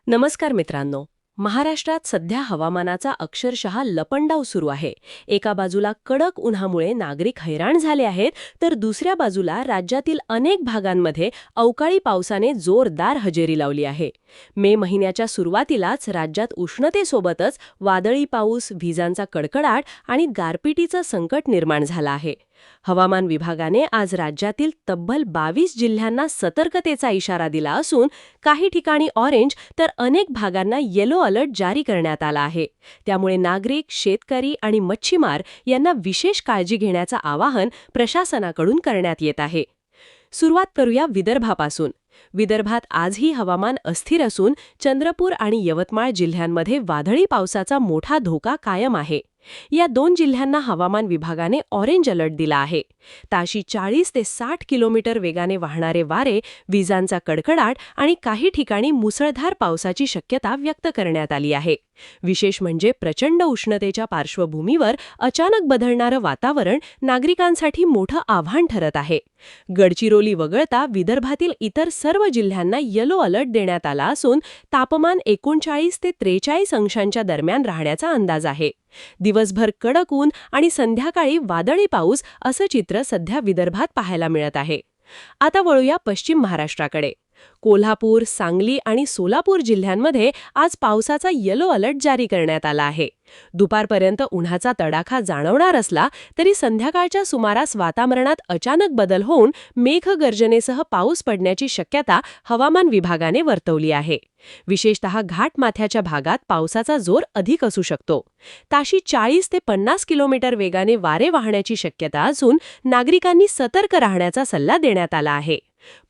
नमस्कार मित्रांनो. महाराष्ट्रात सध्या हवामानाचा अक्षरशः लपंडाव सुरू आहे. एका बाजूला कडक उन्हामुळे नागरिक हैराण झाले आहेत, तर दुसऱ्या बाजूला राज्यातील अनेक भागांमध्ये अवकाळी पावसाने जोरदार हजेरी लावली आहे. मे महिन्याच्या सुरुवातीलाच राज्यात उष्णतेसोबतच वादळी पाऊस, विजांचा कडकडाट आणि गारपिटीचं संकट निर्माण झालं आहे. हवामान विभागाने आज राज्यातील तब्बल 22 जिल्ह्यांना सतर्कतेचा इशारा दिला असून काही ठिकाणी ऑरेंज तर अनेक भागांना येलो अलर्ट जारी करण्यात आला आहे. त्यामुळे नागरिक, शेतकरी आणि मच्छीमार यांना विशेष काळजी घेण्याचं आवाहन प्रशासनाकडून करण्यात येत आहे. सुरुवात करूया विदर्भापासून. विदर्भात आजही हवामान अस्थिर असून चंद्रपूर आणि यवतमाळ जिल्ह्यांमध्ये वादळी पावसाचा मोठा धोका कायम आहे. या दोन जिल्ह्यांना हवामान विभागाने ऑरेंज अलर्ट दिला आहे. ताशी 40 ते 60 किलोमीटर वेगाने वाहणारे वारे, विजांचा कडकडाट आणि काही ठिकाणी मुसळधार पावसाची शक्यता व्यक्त करण्यात आली आहे. विशेष म्हणजे प्रचंड उष्णतेच्या पार्श्वभूमीवर अचानक बदलणारं वातावरण नागरिकांसाठी मोठं आव्हान ठरत आहे. गडचिरोली वगळता विदर्भातील इतर सर्व जिल्ह्यांना येलो अलर्ट देण्यात आला असून तापमान 39 ते 43 अंशांच्या दरम्यान राहण्याचा अंदाज आहे. दिवसभर कडक ऊन आणि संध्याकाळी वादळी पाऊस असं चित्र सध्या विदर्भात पाहायला मिळत आहे. आता वळूया पश्चिम महाराष्ट्राकडे. कोल्हापूर, सांगली आणि सोलापूर जिल्ह्यांमध्ये आज पावसाचा येलो अलर्ट जारी करण्यात आला आहे. दुपारपर्यंत उन्हाचा तडाखा जाणवणार असला तरी संध्याकाळच्या सुमारास वातावरणात अचानक बदल होऊन मेघगर्जनेसह पाऊस पडण्याची शक्यता हवामान विभागाने वर्तवली आहे. विशेषतः घाटमाथ्याच्या भागात पावसाचा जोर अधिक असू शकतो. ताशी 40 ते 50 किलोमीटर वेगाने वारे वाहण्याची शक्यता असून नागरिकांनी सतर्क राहण्याचा सल्ला देण्यात आला आहे.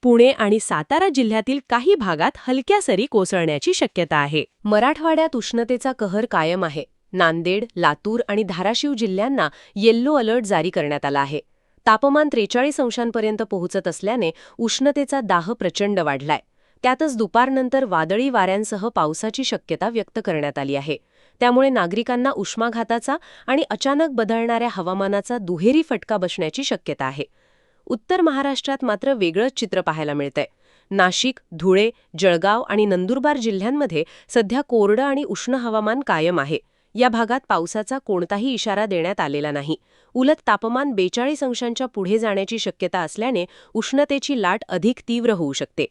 पुणे आणि सातारा जिल्ह्यातील काही भागात हलक्या सरी कोसळण्याची शक्यता आहे. मराठवाड्यात उष्णतेचा कहर कायम आहे. नांदेड, लातूर आणि धाराशिव जिल्ह्यांना येल्लो अलर्ट जारी करण्यात आला आहे. तापमान 43 अंशांपर्यंत पोहोचत असल्याने उष्णतेचा दाह प्रचंड वाढलाय. त्यातच दुपारनंतर वादळी वाऱ्यांसह पावसाची शक्यता व्यक्त करण्यात आली आहे. त्यामुळे नागरिकांना उष्माघाताचा आणि अचानक बदलणाऱ्या हवामानाचा दुहेरी फटका बसण्याची शक्यता आहे. उत्तर महाराष्ट्रात मात्र वेगळंच चित्र पाहायला मिळतंय. नाशिक, धुळे, जळगाव आणि नंदुरबार जिल्ह्यांमध्ये सध्या कोरडं आणि उष्ण हवामान कायम आहे. या भागात पावसाचा कोणताही इशारा देण्यात आलेला नाही. उलट तापमान 42 अंशांच्या पुढे जाण्याची शक्यता असल्याने उष्णतेची लाट अधिक तीव्र होऊ शकते.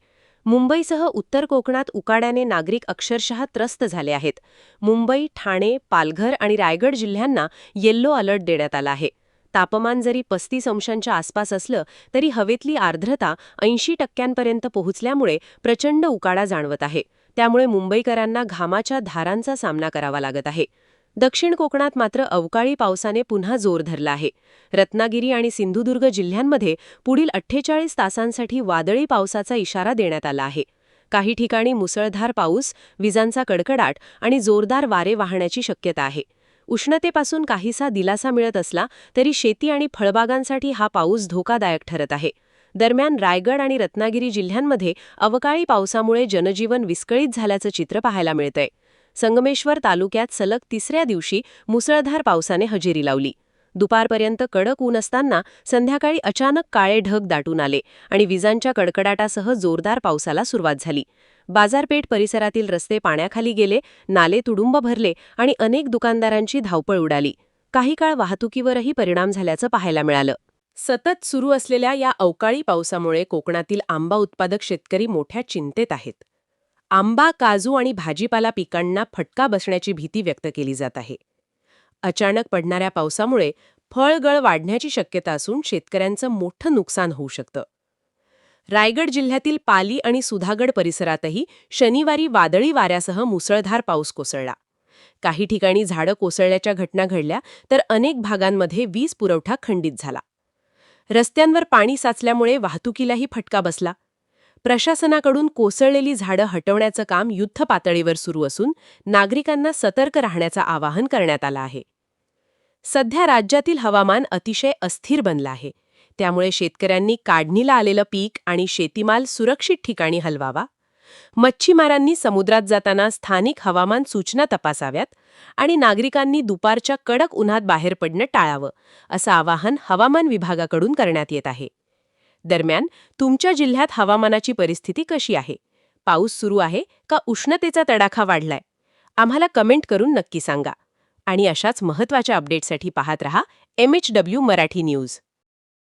मुंबईसह उत्तर कोकणात उकाड्याने नागरिक अक्षरशः त्रस्त झाले आहेत. मुंबई, ठाणे, पालघर आणि रायगड जिल्ह्यांना येल्लो अलर्ट देण्यात आला आहे. तापमान जरी 35 अंशांच्या आसपास असलं तरी हवेतली आर्द्रता 80% पोहोचल्यामुळे प्रचंड उकाडा जाणवत आहे. त्यामुळे मुंबईकरांना घामाच्या धारांचा सामना करावा लागत आहे. दक्षिण कोकणात मात्र अवकाळी पावसाने पुन्हा जोर धरला आहे. रत्नागिरी आणि सिंधुदुर्ग जिल्ह्यांमध्ये पुढील 48 तासांसाठी वादळी पावसाचा इशारा देण्यात आला आहे. काही ठिकाणी मुसळधार पाऊस, विजांचा कडकडाट आणि जोरदार वारे वाहण्याची शक्यता आहे. उष्णतेपासून काहीसा दिलासा मिळत असला तरी शेती आणि फळबागांसाठी हा पाऊस धोकादायक ठरत आहे. दरम्यान रायगड आणि रत्नागिरी जिल्ह्यांमध्ये अवकाळी पावसामुळे जनजीवन विस्कळीत झाल्याचं चित्र पाहायला मिळतंय. संगमेश्वर तालुक्यात सलग तिसऱ्या दिवशी मुसळधार पावसाने हजेरी लावली. दुपारपर्यंत कडक ऊन असताना संध्याकाळी अचानक काळे ढग दाटून आले आणि विजांच्या कडकडाटासह जोरदार पावसाला सुरुवात झाली. बाजारपेठ परिसरातील रस्ते पाण्याखाली गेले, नाले तुडुंब भरले आणि अनेक दुकानदारांची धावपळ उडाली. काही काळ वाहतुकीवरही परिणाम झाल्याचं पाहायला मिळालं. सतत सुरू असलेल्या या अवकाळी पावसामुळे कोकणातील आंबा उत्पादक शेतकरी मोठ्या चिंतेत आहेत. आंबा, काजू आणि भाजीपाला पिकांना फटका बसण्याची भीती व्यक्त केली जात आहे. अचानक पडणाऱ्या पावसामुळे फळगळ वाढण्याची शक्यता असून शेतकऱ्यांचं मोठं नुकसान होऊ शकतं. रायगड जिल्ह्यातील पाली आणि सुधागड परिसरातही शनिवारी वादळी वाऱ्यासह मुसळधार पाऊस कोसळला. काही ठिकाणी झाडं कोसळल्याच्या घटना घडल्या तर अनेक भागांमध्ये वीज पुरवठा खंडित झाला. रस्त्यांवर पाणी साचल्यामुळे वाहतुकीलाही फटका बसला. प्रशासनाकडून कोसळलेली झाडं हटवण्याचं काम युद्धपातळीवर सुरू असून नागरिकांना सतर्क राहण्याचं आवाहन करण्यात आलं आहे. सध्या राज्यातील हवामान अतिशय अस्थिर बनलं आहे. त्यामुळे शेतकऱ्यांनी काढणीला आलेलं पीक आणि शेतीमाल सुरक्षित ठिकाणी हलवावा. मच्छीमारांनी समुद्रात जाताना स्थानिक हवामान सूचना तपासाव्यात आणि नागरिकांनी दुपारच्या कडक उन्हात बाहेर पडणं टाळावं, असं आवाहन हवामान विभागाकडून करण्यात येत आहे. दरम्यान तुमच्या जिल्ह्यात हवामानाची परिस्थिती कशी आहे? पाऊस सुरू आहे का उष्णतेचा तडाखा वाढलाय? आम्हाला कमेंट करून नक्की सांगा. आणि अशाच महत्त्वाच्या अपडेट्ससाठी पाहत रहा MHW मराठी न्यूज.